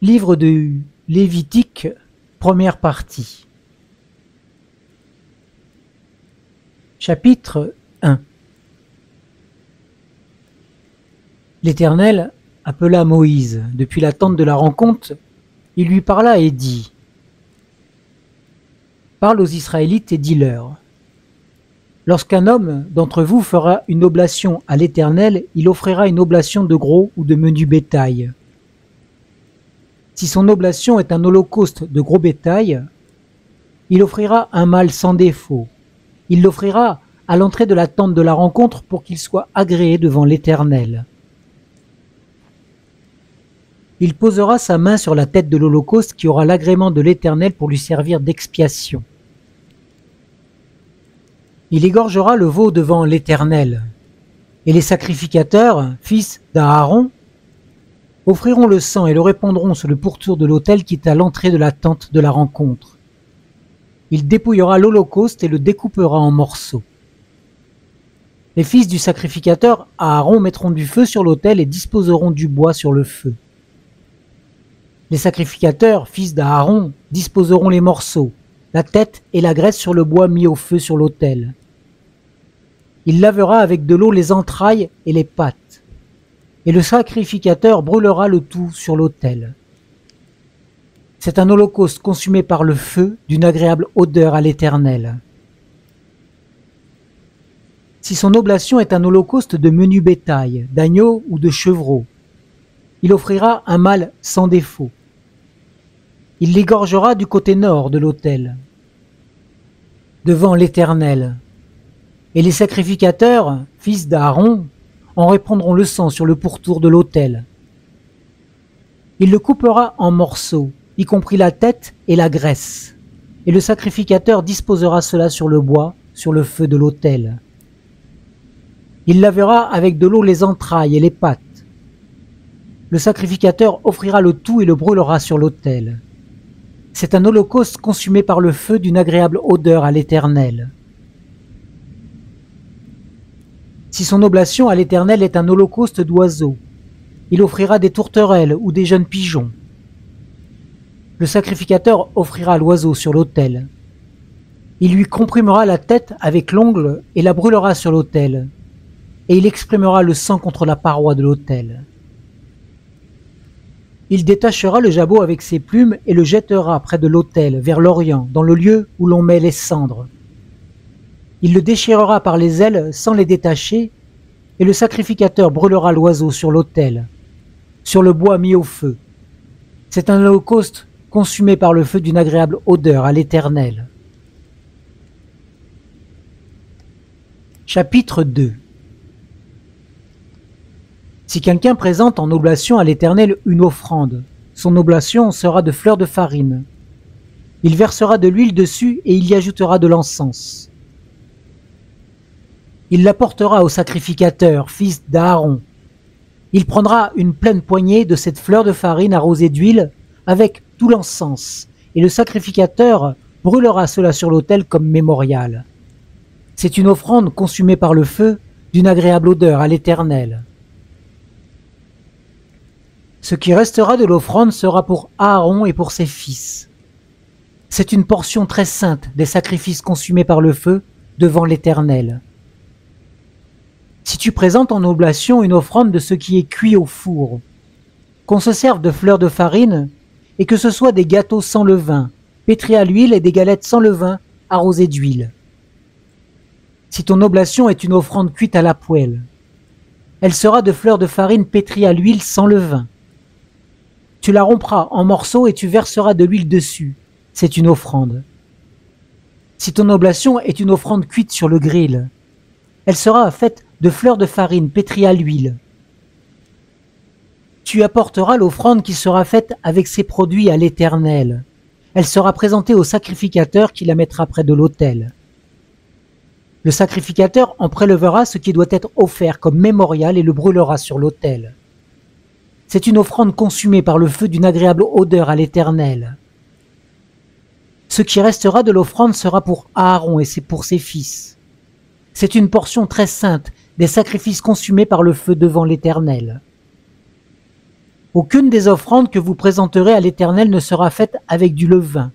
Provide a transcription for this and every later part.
Livre de Lévitique, première partie. Chapitre 1. L'Éternel appela Moïse depuis la tente de la rencontre. Il lui parla et dit : Parle aux Israélites et dis-leur : Lorsqu'un homme d'entre vous fera une oblation à l'Éternel, il offrira une oblation de gros ou de menu bétail. Si son oblation est un holocauste de gros bétail, il offrira un mâle sans défaut. Il l'offrira à l'entrée de la tente de la rencontre pour qu'il soit agréé devant l'Éternel. Il posera sa main sur la tête de l'holocauste qui aura l'agrément de l'Éternel pour lui servir d'expiation. Il égorgera le veau devant l'Éternel, et les sacrificateurs, fils d'Aaron, offriront le sang et le répandront sur le pourtour de l'autel qui est à l'entrée de la tente de la rencontre. Il dépouillera l'holocauste et le découpera en morceaux. Les fils du sacrificateur Aaron mettront du feu sur l'autel et disposeront du bois sur le feu. Les sacrificateurs, fils d'Aaron, disposeront les morceaux, la tête et la graisse sur le bois mis au feu sur l'autel. Il lavera avec de l'eau les entrailles et les pattes. Et le sacrificateur brûlera le tout sur l'autel. C'est un holocauste consumé par le feu d'une agréable odeur à l'Éternel. Si son oblation est un holocauste de menu bétail, d'agneau ou de chevreau, il offrira un mâle sans défaut. Il l'égorgera du côté nord de l'autel, devant l'Éternel. Et les sacrificateurs, fils d'Aaron, en répandront le sang sur le pourtour de l'autel. Il le coupera en morceaux, y compris la tête et la graisse, et le sacrificateur disposera cela sur le bois, sur le feu de l'autel. Il lavera avec de l'eau les entrailles et les pattes. Le sacrificateur offrira le tout et le brûlera sur l'autel. C'est un holocauste consumé par le feu d'une agréable odeur à l'Éternel. Si son oblation à l'Éternel est un holocauste d'oiseaux, il offrira des tourterelles ou des jeunes pigeons. Le sacrificateur offrira l'oiseau sur l'autel. Il lui comprimera la tête avec l'ongle et la brûlera sur l'autel, et il exprimera le sang contre la paroi de l'autel. Il détachera le jabot avec ses plumes et le jettera près de l'autel, vers l'orient, dans le lieu où l'on met les cendres. Il le déchirera par les ailes sans les détacher, et le sacrificateur brûlera l'oiseau sur l'autel, sur le bois mis au feu. C'est un holocauste consumé par le feu d'une agréable odeur à l'Éternel. Chapitre 2. Si quelqu'un présente en oblation à l'Éternel une offrande, son oblation sera de fleurs de farine. Il versera de l'huile dessus et il y ajoutera de l'encens. Il l'apportera au sacrificateur, fils d'Aaron. Il prendra une pleine poignée de cette fleur de farine arrosée d'huile avec tout l'encens, et le sacrificateur brûlera cela sur l'autel comme mémorial. C'est une offrande consumée par le feu d'une agréable odeur à l'Éternel. Ce qui restera de l'offrande sera pour Aaron et pour ses fils. C'est une portion très sainte des sacrifices consumés par le feu devant l'Éternel. Si tu présentes en oblation une offrande de ce qui est cuit au four, qu'on se serve de fleurs de farine, et que ce soit des gâteaux sans levain, pétris à l'huile et des galettes sans levain, arrosées d'huile. Si ton oblation est une offrande cuite à la poêle, elle sera de fleurs de farine pétries à l'huile sans levain. Tu la rompras en morceaux et tu verseras de l'huile dessus. C'est une offrande. Si ton oblation est une offrande cuite sur le grill, elle sera faite de fleurs de farine pétries à l'huile. Tu apporteras l'offrande qui sera faite avec ces produits à l'Éternel. Elle sera présentée au sacrificateur qui la mettra près de l'autel. Le sacrificateur en prélèvera ce qui doit être offert comme mémorial et le brûlera sur l'autel. C'est une offrande consumée par le feu d'une agréable odeur à l'Éternel. Ce qui restera de l'offrande sera pour Aaron et c'est pour ses fils. C'est une portion très sainte des sacrifices consumés par le feu devant l'Éternel. Aucune des offrandes que vous présenterez à l'Éternel ne sera faite avec du levain,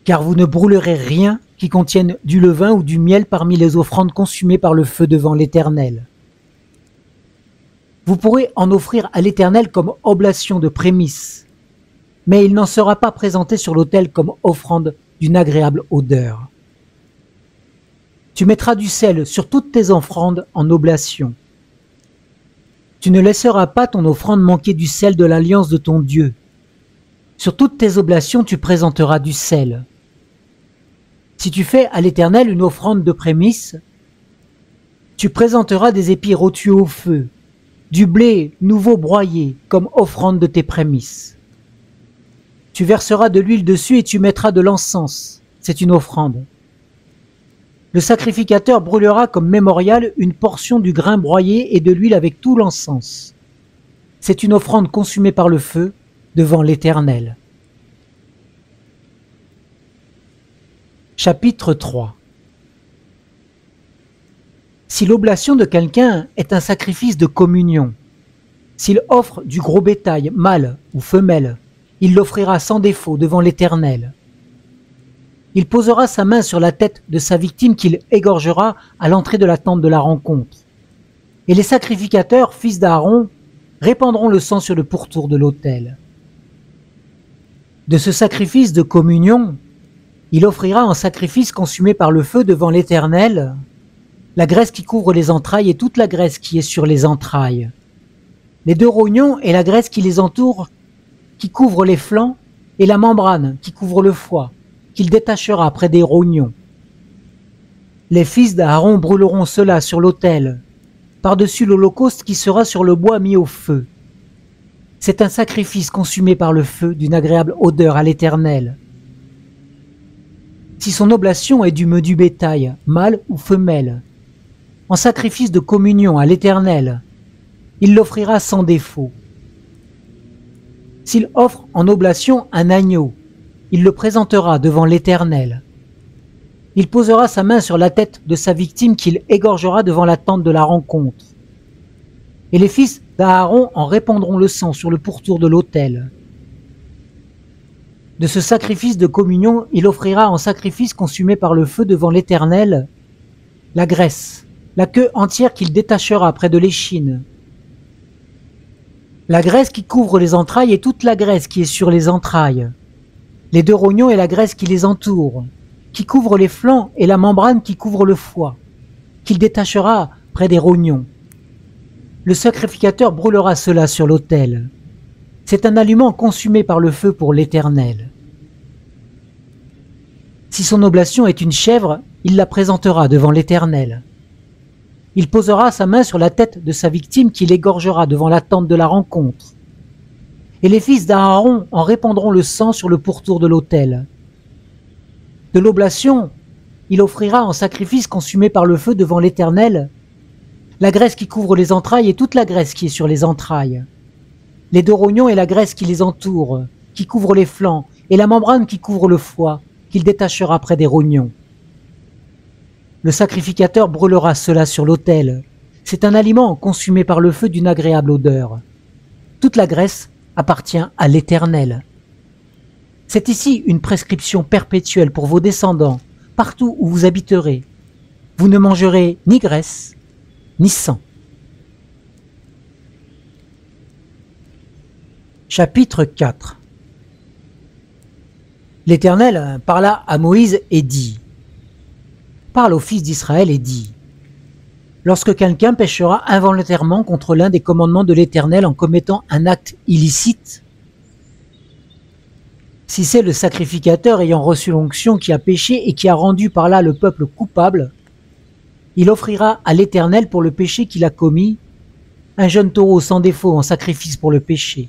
car vous ne brûlerez rien qui contienne du levain ou du miel parmi les offrandes consumées par le feu devant l'Éternel. Vous pourrez en offrir à l'Éternel comme oblation de prémices, mais il n'en sera pas présenté sur l'autel comme offrande d'une agréable odeur. Tu mettras du sel sur toutes tes offrandes en oblation. Tu ne laisseras pas ton offrande manquer du sel de l'alliance de ton Dieu. Sur toutes tes oblations, tu présenteras du sel. Si tu fais à l'Éternel une offrande de prémices, tu présenteras des épis rôtis au feu, du blé nouveau broyé comme offrande de tes prémices. Tu verseras de l'huile dessus et tu mettras de l'encens. C'est une offrande. Le sacrificateur brûlera comme mémorial une portion du grain broyé et de l'huile avec tout l'encens. C'est une offrande consumée par le feu devant l'Éternel. Chapitre 3. Si l'oblation de quelqu'un est un sacrifice de communion, s'il offre du gros bétail, mâle ou femelle, il l'offrira sans défaut devant l'Éternel. Il posera sa main sur la tête de sa victime qu'il égorgera à l'entrée de la tente de la rencontre. Et les sacrificateurs, fils d'Aaron, répandront le sang sur le pourtour de l'autel. De ce sacrifice de communion, il offrira en sacrifice consumé par le feu devant l'Éternel la graisse qui couvre les entrailles et toute la graisse qui est sur les entrailles, les 2 rognons et la graisse qui les entoure, qui couvre les flancs, et la membrane qui couvre le foie, qu'il détachera près des rognons. Les fils d'Aaron brûleront cela sur l'autel, par-dessus l'holocauste qui sera sur le bois mis au feu. C'est un sacrifice consumé par le feu d'une agréable odeur à l'Éternel. Si son oblation est du menu bétail, mâle ou femelle, en sacrifice de communion à l'Éternel, il l'offrira sans défaut. S'il offre en oblation un agneau, il le présentera devant l'Éternel. Il posera sa main sur la tête de sa victime qu'il égorgera devant la tente de la rencontre. Et les fils d'Aaron en répandront le sang sur le pourtour de l'autel. De ce sacrifice de communion, il offrira en sacrifice consumé par le feu devant l'Éternel la graisse, la queue entière qu'il détachera près de l'échine, la graisse qui couvre les entrailles et toute la graisse qui est sur les entrailles, les 2 rognons et la graisse qui les entoure, qui couvre les flancs et la membrane qui couvre le foie, qu'il détachera près des rognons. Le sacrificateur brûlera cela sur l'autel. C'est un aliment consumé par le feu pour l'Éternel. Si son oblation est une chèvre, il la présentera devant l'Éternel. Il posera sa main sur la tête de sa victime qu'il égorgera devant la tente de la rencontre. Et les fils d'Aaron en répandront le sang sur le pourtour de l'autel. De l'oblation, il offrira en sacrifice consumé par le feu devant l'Éternel la graisse qui couvre les entrailles et toute la graisse qui est sur les entrailles, les 2 rognons et la graisse qui les entoure, qui couvre les flancs, et la membrane qui couvre le foie, qu'il détachera près des rognons. Le sacrificateur brûlera cela sur l'autel. C'est un aliment consumé par le feu d'une agréable odeur. Toute la graisse appartient à l'Éternel. C'est ici une prescription perpétuelle pour vos descendants, partout où vous habiterez. Vous ne mangerez ni graisse, ni sang. Chapitre 4. L'Éternel parla à Moïse et dit: Parle aux fils d'Israël et dis: Lorsque quelqu'un péchera involontairement contre l'un des commandements de l'Éternel en commettant un acte illicite, si c'est le sacrificateur ayant reçu l'onction qui a péché et qui a rendu par là le peuple coupable, il offrira à l'Éternel pour le péché qu'il a commis un jeune taureau sans défaut en sacrifice pour le péché.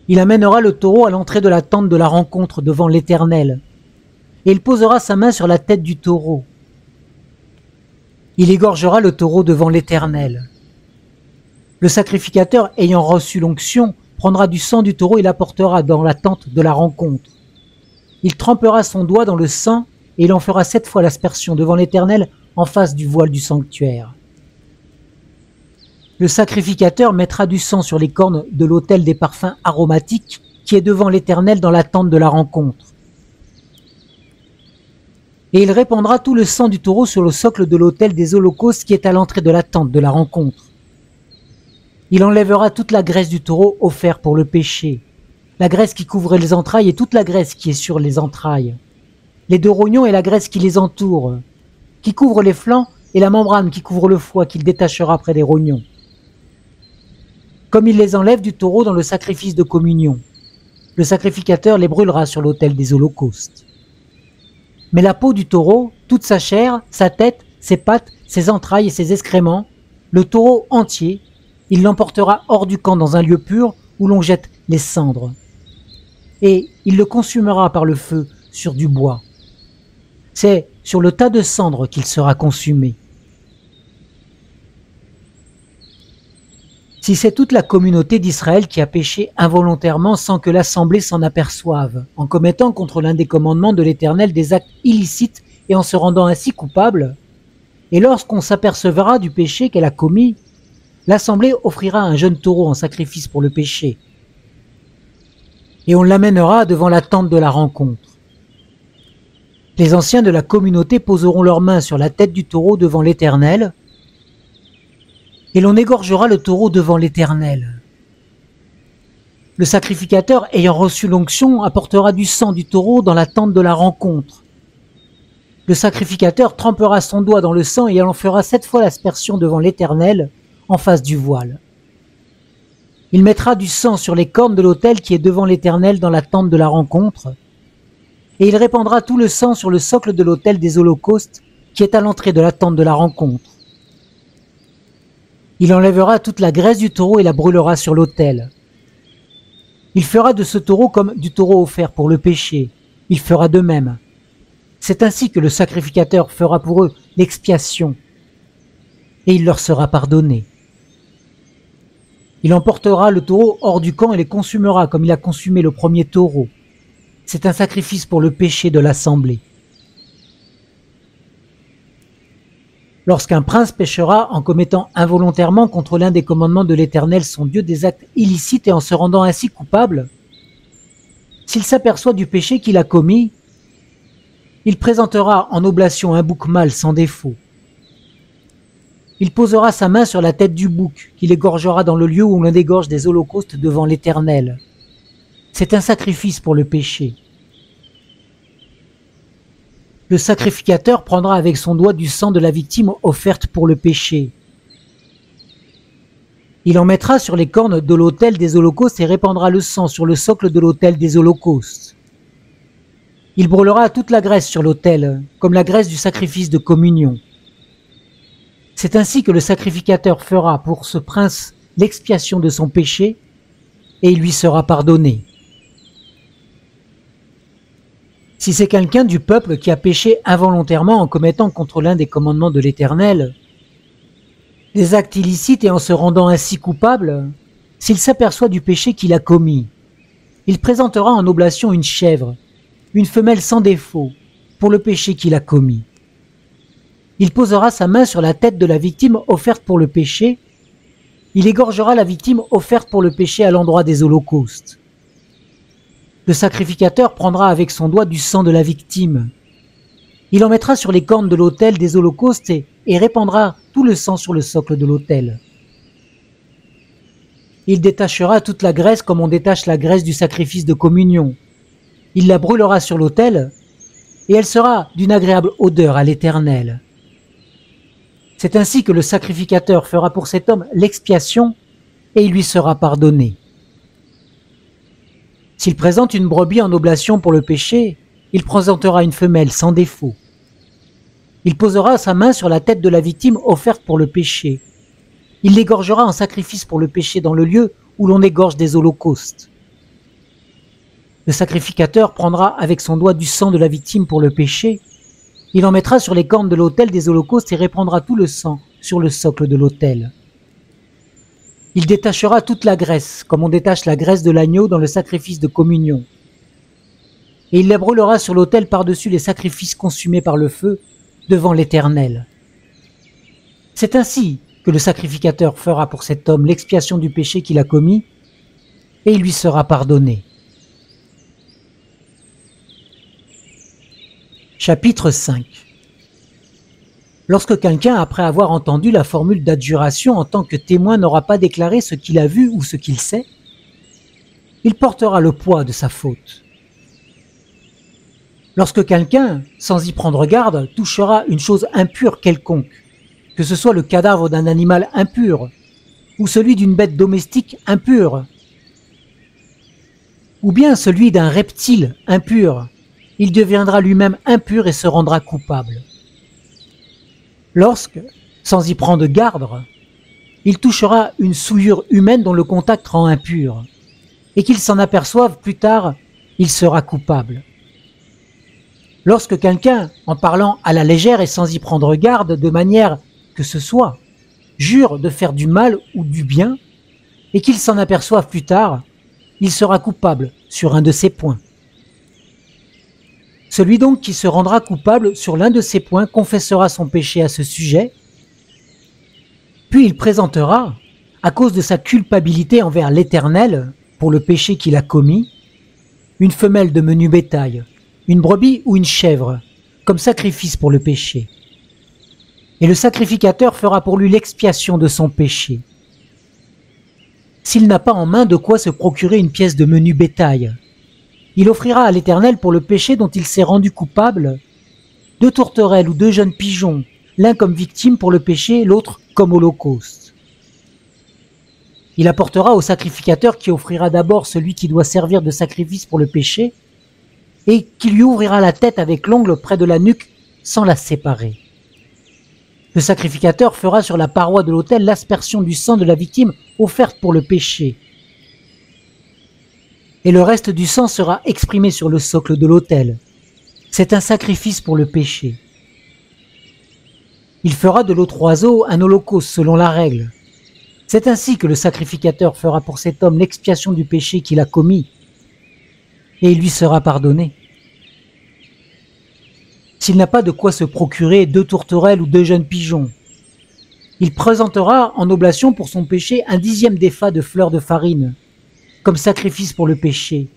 Il amènera le taureau à l'entrée de la tente de la rencontre devant l'Éternel, et il posera sa main sur la tête du taureau. Il égorgera le taureau devant l'Éternel. Le sacrificateur ayant reçu l'onction prendra du sang du taureau et l'apportera dans la tente de la rencontre. Il trempera son doigt dans le sang et il en fera 7 fois l'aspersion devant l'Éternel en face du voile du sanctuaire. Le sacrificateur mettra du sang sur les cornes de l'autel des parfums aromatiques qui est devant l'Éternel dans la tente de la rencontre. Et il répandra tout le sang du taureau sur le socle de l'autel des holocaustes qui est à l'entrée de la tente de la rencontre. Il enlèvera toute la graisse du taureau offert pour le péché, la graisse qui couvre les entrailles et toute la graisse qui est sur les entrailles, les deux rognons et la graisse qui les entoure, qui couvre les flancs et la membrane qui couvre le foie qu'il détachera près des rognons. Comme il les enlève du taureau dans le sacrifice de communion, le sacrificateur les brûlera sur l'autel des holocaustes. Mais la peau du taureau, toute sa chair, sa tête, ses pattes, ses entrailles et ses excréments, le taureau entier, il l'emportera hors du camp dans un lieu pur où l'on jette les cendres. Et il le consumera par le feu sur du bois. C'est sur le tas de cendres qu'il sera consumé. Si c'est toute la communauté d'Israël qui a péché involontairement sans que l'assemblée s'en aperçoive, en commettant contre l'un des commandements de l'Éternel des actes illicites et en se rendant ainsi coupable, et lorsqu'on s'apercevra du péché qu'elle a commis, l'assemblée offrira un jeune taureau en sacrifice pour le péché, et on l'amènera devant la tente de la rencontre. Les anciens de la communauté poseront leurs mains sur la tête du taureau devant l'Éternel, et l'on égorgera le taureau devant l'Éternel. Le sacrificateur ayant reçu l'onction apportera du sang du taureau dans la tente de la rencontre. Le sacrificateur trempera son doigt dans le sang et il en fera 7 fois l'aspersion devant l'Éternel en face du voile. Il mettra du sang sur les cornes de l'autel qui est devant l'Éternel dans la tente de la rencontre, et il répandra tout le sang sur le socle de l'autel des holocaustes qui est à l'entrée de la tente de la rencontre. Il enlèvera toute la graisse du taureau et la brûlera sur l'autel. Il fera de ce taureau comme du taureau offert pour le péché. Il fera de même. C'est ainsi que le sacrificateur fera pour eux l'expiation, et il leur sera pardonné. Il emportera le taureau hors du camp et les consumera comme il a consumé le premier taureau. C'est un sacrifice pour le péché de l'assemblée. Lorsqu'un prince péchera en commettant involontairement contre l'un des commandements de l'Éternel son Dieu des actes illicites et en se rendant ainsi coupable, s'il s'aperçoit du péché qu'il a commis, il présentera en oblation un bouc mâle sans défaut. Il posera sa main sur la tête du bouc, qu'il égorgera dans le lieu où l'on égorge des holocaustes devant l'Éternel. C'est un sacrifice pour le péché. Le sacrificateur prendra avec son doigt du sang de la victime offerte pour le péché. Il en mettra sur les cornes de l'autel des holocaustes et répandra le sang sur le socle de l'autel des holocaustes. Il brûlera toute la graisse sur l'autel, comme la graisse du sacrifice de communion. C'est ainsi que le sacrificateur fera pour ce prince l'expiation de son péché, et il lui sera pardonné. Si c'est quelqu'un du peuple qui a péché involontairement en commettant contre l'un des commandements de l'Éternel, des actes illicites et en se rendant ainsi coupable, s'il s'aperçoit du péché qu'il a commis, il présentera en oblation une chèvre, une femelle sans défaut, pour le péché qu'il a commis. Il posera sa main sur la tête de la victime offerte pour le péché, il égorgera la victime offerte pour le péché à l'endroit des holocaustes. Le sacrificateur prendra avec son doigt du sang de la victime. Il en mettra sur les cornes de l'autel des holocaustes et répandra tout le sang sur le socle de l'autel. Il détachera toute la graisse comme on détache la graisse du sacrifice de communion. Il la brûlera sur l'autel, et elle sera d'une agréable odeur à l'Éternel. C'est ainsi que le sacrificateur fera pour cet homme l'expiation, et il lui sera pardonné. S'il présente une brebis en oblation pour le péché, il présentera une femelle sans défaut. Il posera sa main sur la tête de la victime offerte pour le péché. Il l'égorgera en sacrifice pour le péché dans le lieu où l'on égorge des holocaustes. Le sacrificateur prendra avec son doigt du sang de la victime pour le péché. Il en mettra sur les cornes de l'autel des holocaustes et répandra tout le sang sur le socle de l'autel. Il détachera toute la graisse, comme on détache la graisse de l'agneau dans le sacrifice de communion. Et il la brûlera sur l'autel par-dessus les sacrifices consumés par le feu, devant l'Éternel. C'est ainsi que le sacrificateur fera pour cet homme l'expiation du péché qu'il a commis, et il lui sera pardonné. Chapitre 5. Lorsque quelqu'un, après avoir entendu la formule d'adjuration en tant que témoin, n'aura pas déclaré ce qu'il a vu ou ce qu'il sait, il portera le poids de sa faute. Lorsque quelqu'un, sans y prendre garde, touchera une chose impure quelconque, que ce soit le cadavre d'un animal impur, ou celui d'une bête domestique impure, ou bien celui d'un reptile impur, il deviendra lui-même impur et se rendra coupable. Lorsque, sans y prendre garde, il touchera une souillure humaine dont le contact rend impur, et qu'il s'en aperçoive plus tard, il sera coupable. Lorsque quelqu'un, en parlant à la légère et sans y prendre garde, de manière que ce soit, jure de faire du mal ou du bien, et qu'il s'en aperçoive plus tard, il sera coupable sur un de ces points. Celui donc qui se rendra coupable sur l'un de ces points confessera son péché à ce sujet, puis il présentera, à cause de sa culpabilité envers l'Éternel, pour le péché qu'il a commis, une femelle de menu bétail, une brebis ou une chèvre, comme sacrifice pour le péché. Et le sacrificateur fera pour lui l'expiation de son péché. S'il n'a pas en main de quoi se procurer une pièce de menu bétail, il offrira à l'Éternel pour le péché dont il s'est rendu coupable 2 tourterelles ou 2 jeunes pigeons, l'un comme victime pour le péché, l'autre comme holocauste. Il apportera au sacrificateur qui offrira d'abord celui qui doit servir de sacrifice pour le péché, et qui lui ouvrira la tête avec l'ongle près de la nuque sans la séparer. Le sacrificateur fera sur la paroi de l'autel l'aspersion du sang de la victime offerte pour le péché. Et le reste du sang sera exprimé sur le socle de l'autel. C'est un sacrifice pour le péché. Il fera de l'autre oiseau un holocauste selon la règle. C'est ainsi que le sacrificateur fera pour cet homme l'expiation du péché qu'il a commis, et il lui sera pardonné. S'il n'a pas de quoi se procurer 2 tourterelles ou 2 jeunes pigeons, il présentera en oblation pour son péché 1/10 d'épha de fleur de farine, comme sacrifice pour le péché.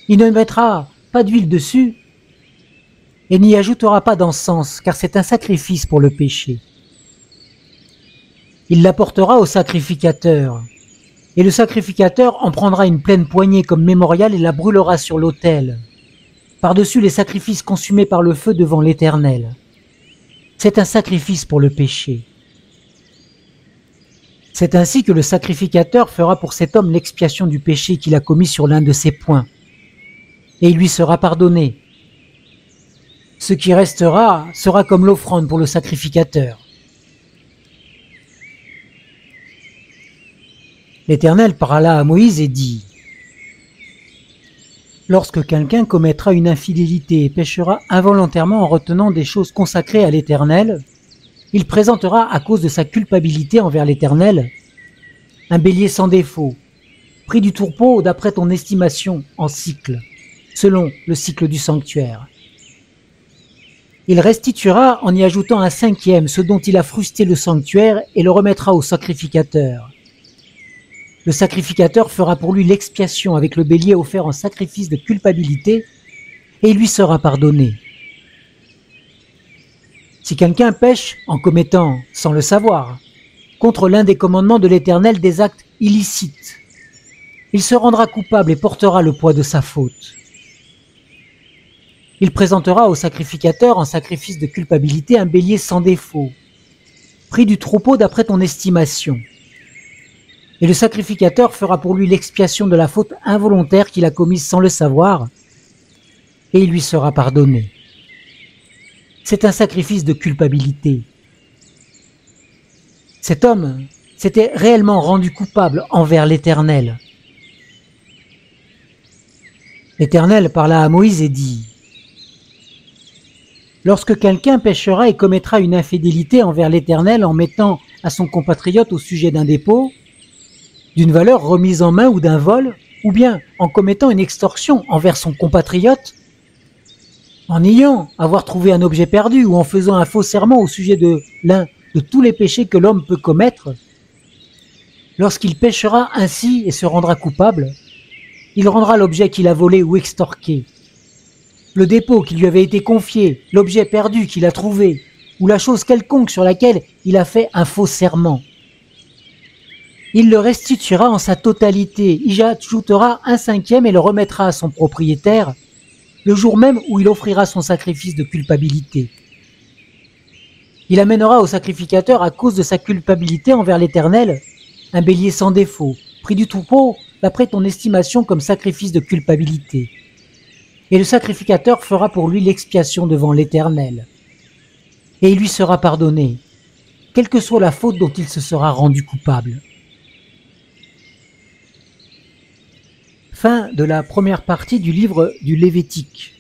Il ne mettra pas d'huile dessus et n'y ajoutera pas d'encens, car c'est un sacrifice pour le péché. Il l'apportera au sacrificateur, et le sacrificateur en prendra une pleine poignée comme mémorial et la brûlera sur l'autel, par-dessus les sacrifices consumés par le feu devant l'Éternel. C'est un sacrifice pour le péché. C'est ainsi que le sacrificateur fera pour cet homme l'expiation du péché qu'il a commis sur l'un de ces points, et il lui sera pardonné. Ce qui restera sera comme l'offrande pour le sacrificateur. L'Éternel parla à Moïse et dit : « Lorsque quelqu'un commettra une infidélité et péchera involontairement en retenant des choses consacrées à l'Éternel, il présentera à cause de sa culpabilité envers l'Éternel un bélier sans défaut, prix du tourpeau d'après ton estimation en cycle, selon le cycle du sanctuaire. Il restituera en y ajoutant un 5e ce dont il a frusté le sanctuaire et le remettra au sacrificateur. Le sacrificateur fera pour lui l'expiation avec le bélier offert en sacrifice de culpabilité et il lui sera pardonné. Si quelqu'un pêche en commettant, sans le savoir, contre l'un des commandements de l'Éternel des actes illicites, il se rendra coupable et portera le poids de sa faute. Il présentera au sacrificateur en sacrifice de culpabilité un bélier sans défaut, prix du troupeau d'après ton estimation. Et le sacrificateur fera pour lui l'expiation de la faute involontaire qu'il a commise sans le savoir, et il lui sera pardonné. C'est un sacrifice de culpabilité. Cet homme s'était réellement rendu coupable envers l'Éternel. L'Éternel parla à Moïse et dit : « Lorsque quelqu'un péchera et commettra une infidélité envers l'Éternel en mettant à son compatriote au sujet d'un dépôt, d'une valeur remise en main ou d'un vol, ou bien en commettant une extorsion envers son compatriote, en niant avoir trouvé un objet perdu ou en faisant un faux serment au sujet de l'un de tous les péchés que l'homme peut commettre. Lorsqu'il péchera ainsi et se rendra coupable, il rendra l'objet qu'il a volé ou extorqué, le dépôt qui lui avait été confié, l'objet perdu qu'il a trouvé, ou la chose quelconque sur laquelle il a fait un faux serment. Il le restituera en sa totalité, y ajoutera 1/5 et le remettra à son propriétaire, le jour même où il offrira son sacrifice de culpabilité. Il amènera au sacrificateur, à cause de sa culpabilité envers l'Éternel, un bélier sans défaut, pris du troupeau d'après ton estimation comme sacrifice de culpabilité. Et le sacrificateur fera pour lui l'expiation devant l'Éternel. Et il lui sera pardonné, quelle que soit la faute dont il se sera rendu coupable. Fin de la première partie du livre du Lévitique.